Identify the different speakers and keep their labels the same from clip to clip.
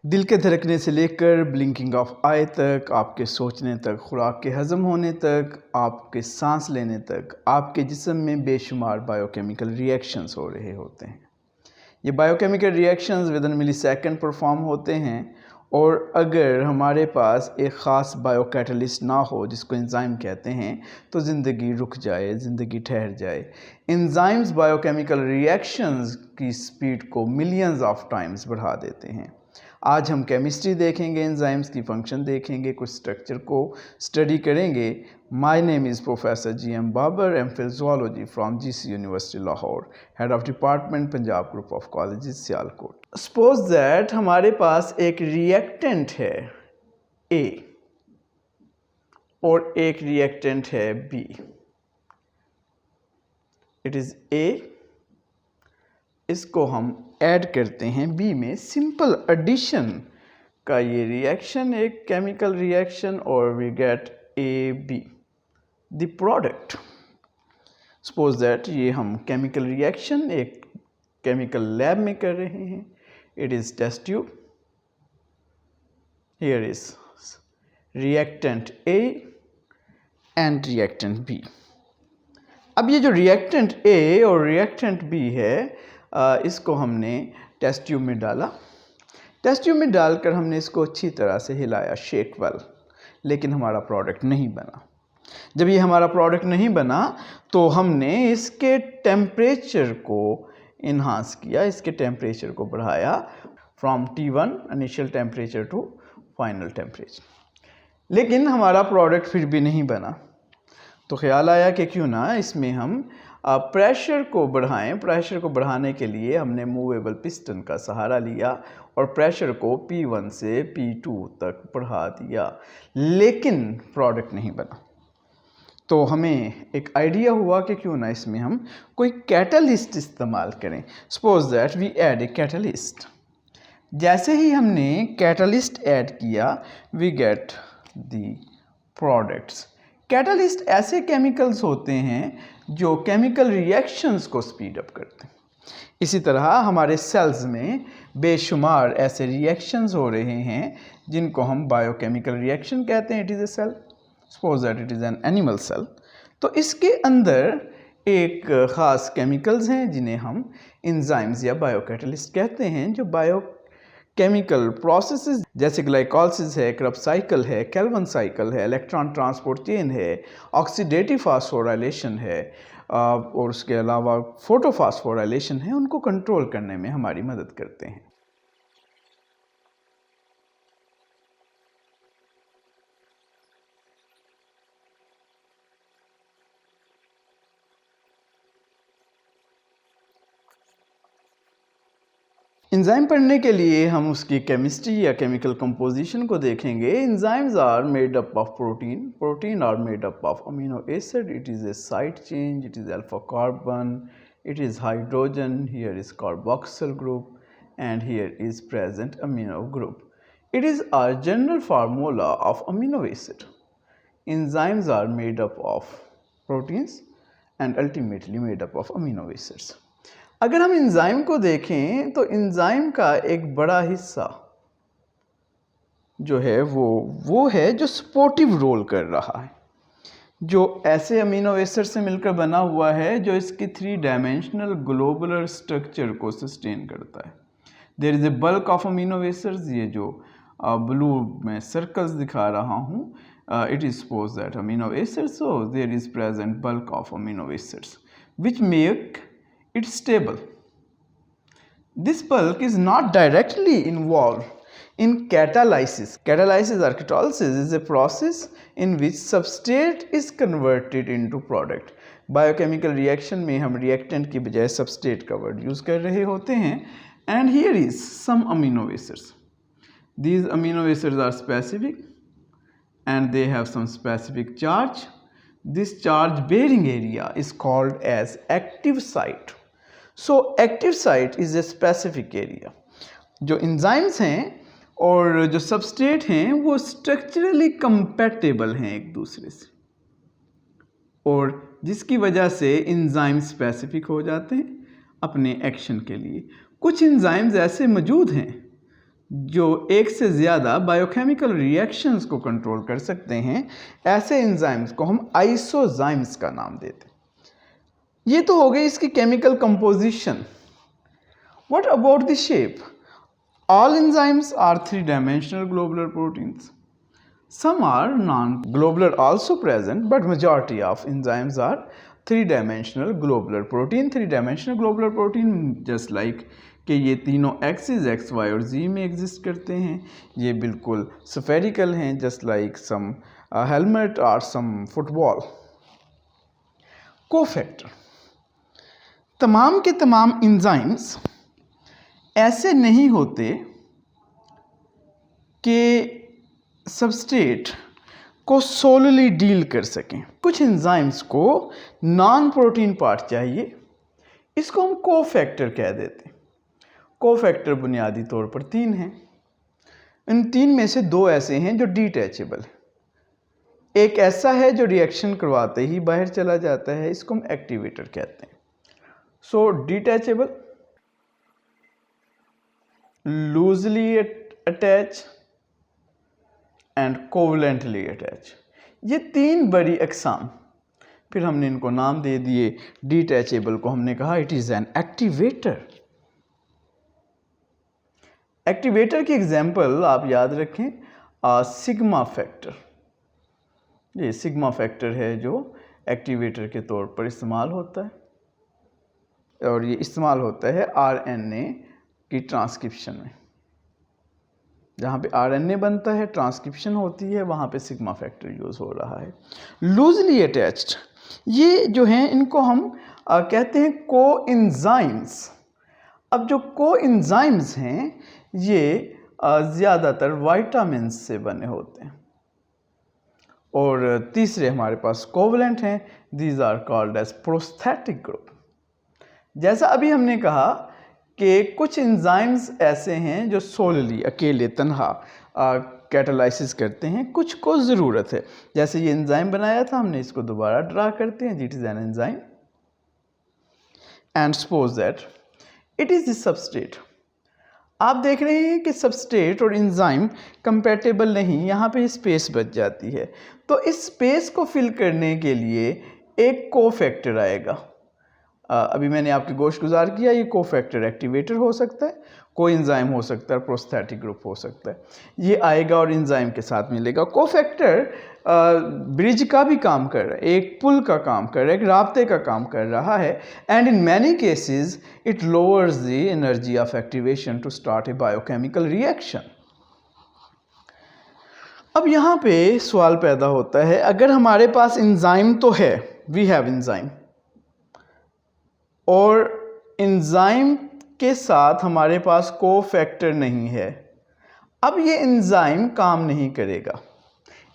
Speaker 1: दिल के धड़कने से लेकर ब्लिंकिंग ऑफ आई तक, आपके सोचने तक, खुराक के हज़म होने तक, आपके सांस लेने तक, आपके जिस्म में बेशुमार बायोकेमिकल रिएक्शंस हो रहे होते हैं। ये biochemical reactions within millisecond perform होते हैं और अगर हमारे पास एक ख़ास बायोकैटलिस्ट ना हो जिसको एंजाइम कहते हैं तो ज़िंदगी रुक जाए, ज़िंदगी ठहर जाए। एंजाइम्स बायोकेमिकल रिएक्शंस की स्पीड को मिलियंस ऑफ टाइम्स बढ़ा देते हैं। आज हम केमिस्ट्री देखेंगे, एंजाइम्स की फंक्शन देखेंगे, कुछ स्ट्रक्चर को स्टडी करेंगे। My name is professor GM Babar, MPhil zoology from GC university Lahore, head of department Punjab group of colleges Sialkot. Suppose that हमारे पास एक रिएक्टेंट है A और एक रिएक्टेंट है B। इट इज़ A, इसको हम ऐड करते हैं B में। सिंपल एडिशन का ये रिएक्शन, एक केमिकल रिएक्शन, और we get AB the product. Suppose that ये हम केमिकल रिएक्शन एक केमिकल लैब में कर रहे हैं। It is test tube, here is reactant A and reactant B। अब ये जो रिएक्टेंट A और रिएक्टेंट B है, इसको हमने टेस्ट ट्यूब में डाला। टेस्ट ट्यूब में डालकर हमने इसको अच्छी तरह से हिलाया, शेक वेल, लेकिन हमारा प्रोडक्ट नहीं बना। जब ये हमारा प्रोडक्ट नहीं बना तो हमने इसके टेम्परेचर को इन्हांस किया, इसके टेम्परेचर को बढ़ाया from T1 initial temperature to final temperature, लेकिन हमारा प्रोडक्ट फिर भी नहीं बना। तो ख्याल आया कि क्यों ना इसमें हम प्रेशर को बढ़ाएं। प्रेशर को बढ़ाने के लिए हमने मूवेबल पिस्टन का सहारा लिया और प्रेशर को P1 से P2 तक बढ़ा दिया, लेकिन प्रोडक्ट नहीं बना। तो हमें एक आइडिया हुआ कि क्यों ना इसमें हम कोई कैटलिस्ट इस्तेमाल करें। Suppose that we add a catalyst. जैसे ही हमने कैटलिस्ट ऐड किया, we get the products. Catalyst ऐसे केमिकल्स होते हैं जो केमिकल रिएक्शंस को स्पीड अप करते हैं। इसी तरह हमारे सेल्स में बेशुमार ऐसे रिएक्शंस हो रहे हैं जिनको हम बायोकेमिकल रिएक्शन कहते हैं। It is a cell, suppose that it is an animal cell. तो इसके अंदर एक ख़ास केमिकल्स हैं जिन्हें हम एंजाइम्स या बायोकैटलिस्ट कहते हैं, जो बायोकेमिकल प्रोसेसेस जैसे ग्लाइकोलिसिस है, क्रेब्स साइकिल है, कैल्विन साइकिल है, इलेक्ट्रॉन ट्रांसपोर्ट चेन है, ऑक्सीडेटिव फास्फोराइलेशन है और उसके अलावा फोटोफास्फोराइलेशन है, उनको कंट्रोल करने में हमारी मदद करते हैं। एंजाइम पढ़ने के लिए हम उसकी केमिस्ट्री या केमिकल कंपोजिशन को देखेंगे। Enzymes are made up of protein, protein are made up of amino acid, it is a side chain, it is alpha carbon, it is hydrogen, here is carboxyl group and here is present amino group. It is our general formula of amino acid. Enzymes are made up of proteins and ultimately made up of amino acids. अगर हम enzyme को देखें तो enzyme का एक बड़ा हिस्सा जो है वो है जो सपोर्टिव रोल कर रहा है, जो ऐसे अमीनो एसिड से मिलकर बना हुआ है जो इसकी 3 डायमेंशनल ग्लोबुलर स्ट्रक्चर को सस्टेन करता है। There is a bulk of amino acids, ये जो ब्लू में सर्कल्स दिखा रहा हूँ, it is suppose that amino acids, so there is present bulk of amino acids which make it stable. This bulk is not directly involve in catalysis. Catalysis or catalysis is a process in which substrate is converted into product. Biochemical reaction में हम reactant की बजाय substrate का word use कर रहे होते हैं। And here is some amino acids. These amino acids are specific and they have some specific charge. This charge bearing area is called as active site. So active site is a specific area. जो enzymes हैं और जो substrate हैं वो structurally compatible हैं एक दूसरे से, और जिसकी वजह से एंजाइम स्पेसिफिक हो जाते हैं अपने एक्शन के लिए। कुछ एंजाइम्स ऐसे मौजूद हैं जो एक से ज़्यादा बायोकेमिकल रिएक्शंस को कंट्रोल कर सकते हैं, ऐसे एंजाइम्स को हम आइसोजाइम्स का नाम देते हैं। ये तो हो गई इसकी chemical composition. What about the shape? All enzymes are 3-dimensional globular proteins. Some are non-globular also present, but majority of enzymes are 3-dimensional globular protein. 3-dimensional globular protein just like कि ये तीनों एक्सिस एक्स वाई और जी में exist करते हैं। ये बिल्कुल spherical हैं, जस्ट लाइक सम हेलमेट और सम फुटबॉल। कोफैक्टर, तमाम के तमाम एंजाइम्स ऐसे नहीं होते कि सबस्ट्रेट को सोलली डील कर सकें। कुछ एंजाइम्स को नॉन प्रोटीन पार्ट चाहिए, इसको हम कोफैक्टर कह देते हैं। कोफैक्टर बुनियादी तौर पर 3 हैं। इन 3 में से 2 ऐसे हैं जो डिटैचेबल है। एक ऐसा है जो रिएक्शन करवाते ही बाहर चला जाता है, इसको हम एक्टिवेटर कहते हैं। So detachable, loosely attach and covalently attach, ये 3 बड़ी अकसाम। फिर हमने इनको नाम दे दिए। डिटैचेबल को हमने कहा it is an activator. Activator की एग्जांपल आप याद रखें, सिग्मा फैक्टर। ये सिग्मा फैक्टर है जो एक्टिवेटर के तौर पर इस्तेमाल होता है, और ये इस्तेमाल होता है आरएनए की ट्रांसक्रिप्शन में। जहाँ पे आरएनए बनता है, ट्रांसक्रिप्शन होती है, वहाँ पे सिग्मा फैक्टर यूज़ हो रहा है। लूजली अटैच्ड, ये जो हैं इनको हम कहते हैं कोएंजाइम्स। अब जो कोएंजाइम्स हैं ये ज़्यादातर वाइटामिन से बने होते हैं। और तीसरे हमारे पास कोवलेंट हैं, these are called as prosthetic group. जैसा अभी हमने कहा कि कुछ एंजाइम्स ऐसे हैं जो सोलली अकेले तन्हा कैटालाइसिस करते हैं, कुछ को ज़रूरत है। जैसे ये एंजाइम बनाया था हमने, इसको दोबारा ड्रा करते हैं। It is an enzyme and suppose that it is the substrate. आप देख रहे हैं कि सबस्ट्रेट और एंजाइम कंपैटिबल नहीं, यहाँ पे स्पेस बच जाती है। तो इस स्पेस को फिल करने के लिए एक कोफैक्टर आएगा। अभी मैंने आपकी गोश गुजार किया, ये कोफैक्टर एक्टिवेटर हो सकता है, कोएंजाइम हो सकता है, प्रोस्थेटिक ग्रुप हो सकता है। ये आएगा और एंजाइम के साथ मिलेगा। कोफैक्टर ब्रिज का भी काम कर रहा है, एक पुल का काम कर रहा है, एक राब्ते का काम कर रहा है। And in many cases it lowers the energy of activation to start a biochemical reaction. अब यहाँ पे सवाल पैदा होता है, अगर हमारे पास एंजाइम तो है, वी हैव एंजाइम, और एंजाइम के साथ हमारे पास कोफैक्टर नहीं है, अब ये एंजाइम काम नहीं करेगा,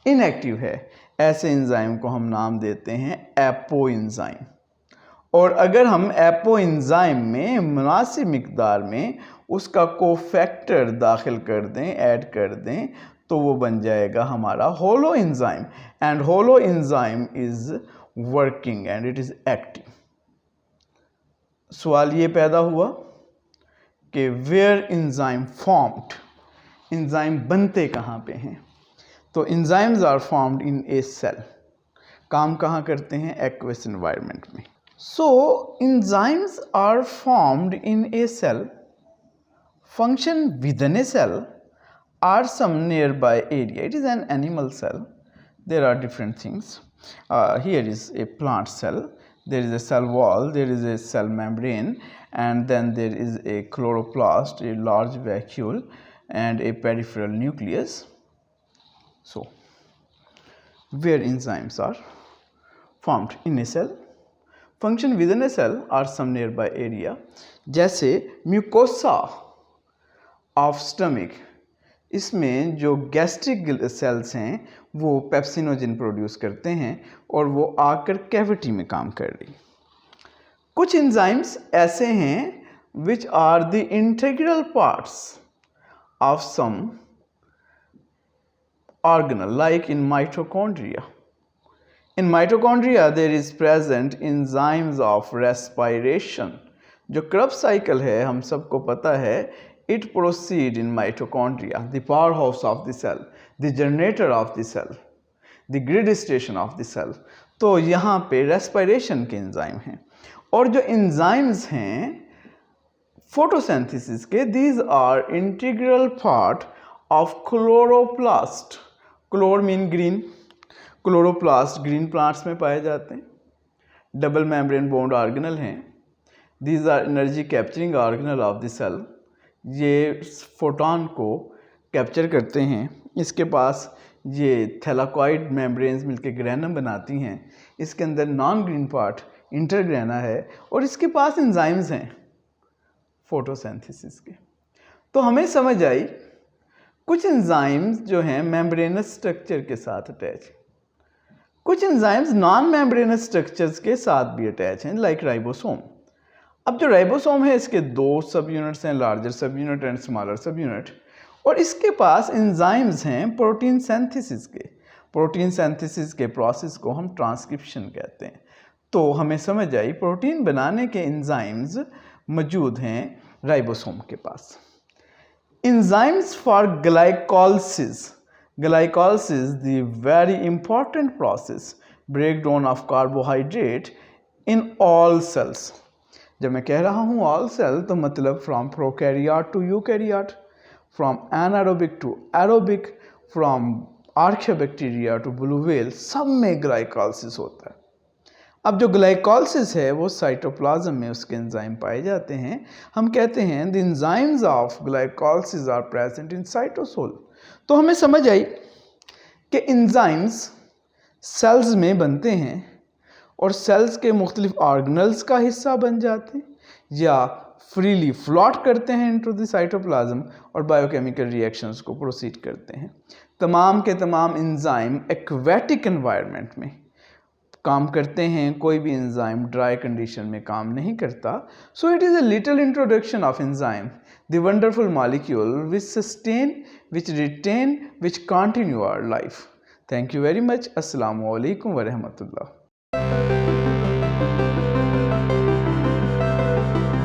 Speaker 1: इनएक्टिव है। ऐसे एंजाइम को हम नाम देते हैं एपो एंजाइम। और अगर हम एपो एंजाइम में मुनासिब मिकदार में उसका कोफैक्टर दाखिल कर दें, ऐड कर दें, तो वो बन जाएगा हमारा holo enzyme. And holo enzyme is working and it is active. सवाल ये पैदा हुआ कि वेयर एंजाइम फॉर्म्ड, एंजाइम बनते कहाँ पे हैं? तो enzymes are formed in a cell. काम कहाँ करते हैं? एक्वस एनवायरनमेंट में। So enzymes are formed in a cell, function within a cell, are some nearby area. It is an animal cell, there are different things. Here is a plant cell, there is a cell wall, there is a cell membrane, and then there is a chloroplast, a large vacuole, and a peripheral nucleus. So where enzymes are formed in a cell, function within a cell, or some nearby area. जैसे mucosa of stomach, इसमें जो gastric sales हैं वो pepsinogen produce करते हैं और वो आकर कैविटी में काम कर रही। कुछ एंजाइम्स ऐसे हैं which are the integral parts of some organelle, like in mitochondria. In mitochondria there is present enzymes of respiration. जो क्रेब्स साइकिल है, हम सबको पता है it proceed in mitochondria, the powerhouse of the cell, the generator of the cell, the grid station of the cell। तो यहाँ पे respiration के एंजाइम हैं, और जो एंजाइम्स हैं फोटोसिंथेसिस के, these are integral part of chloroplast. Chlor mean green, chloroplast green plants में पाए जाते हैं, डबल मेम्ब्रेन बॉन्ड ऑर्गेनल हैं। These are energy capturing organelle of the cell, ये फोटोन को कैप्चर करते हैं। इसके पास ये थैलाकॉइड मेम्ब्रेन्स मिलकर ग्रैनम बनाती हैं। इसके अंदर नॉन ग्रीन पार्ट इंटरग्रेना है, और इसके पास एंजाइम्स हैं फोटोसिंथेसिस के। तो हमें समझ आई कुछ एंजाइम्स जो हैं मेम्ब्रेनस स्ट्रक्चर के साथ अटैच, कुछ एंजाइम्स नॉन मेम्ब्रेनस स्ट्रक्चर्स के साथ भी अटैच हैं, लाइक राइबोसोम। अब जो राइबोसोम है इसके दो सब यूनिट्स हैं, लार्जर सब यूनिट एंड स्मॉलर सब यूनिट, और इसके पास एंजाइम्स हैं प्रोटीन सिंथेसिस के। प्रोटीन सिंथेसिस के प्रोसेस को हम ट्रांसक्रिप्शन कहते हैं। तो हमें समझ आई प्रोटीन बनाने के एंजाइम्स मौजूद हैं राइबोसोम के पास। Enzymes for glycolysis, glycolysis the very important process, breakdown of carbohydrate in all cells. जब मैं कह रहा हूँ ऑल सेल तो मतलब from prokaryote to eukaryote, from anaerobic to aerobic, from archaebacteria to blue whale, सब में ग्लाइकोलाइसिस होता है। अब जो ग्लाइकोलाइसिस है वो साइटोप्लाज्म में उसके एंजाइम पाए जाते हैं। हम कहते हैं the enzymes of glycolysis are present in cytosol. तो हमें समझ आई कि एंजाइम्स सेल्स में बनते हैं और सेल्स के मुख्तलिफ ऑर्गेनल्स का हिस्सा बन जाते हैं, या फ्रीली फ्लॉट करते हैं इनटू द साइटोप्लाज्म और बायोकेमिकल रिएक्शंस को प्रोसीड करते हैं। तमाम के तमाम एंजाइम एक्वेटिक एनवायरनमेंट में काम करते हैं, कोई भी एंजाइम ड्राई कंडीशन में काम नहीं करता। So it is a little introduction of enzyme, the wonderful molecule which sustain, which retain, which continue our life. Thank you very much. अस्सलामु अलैकुम व रहमतुल्लाह।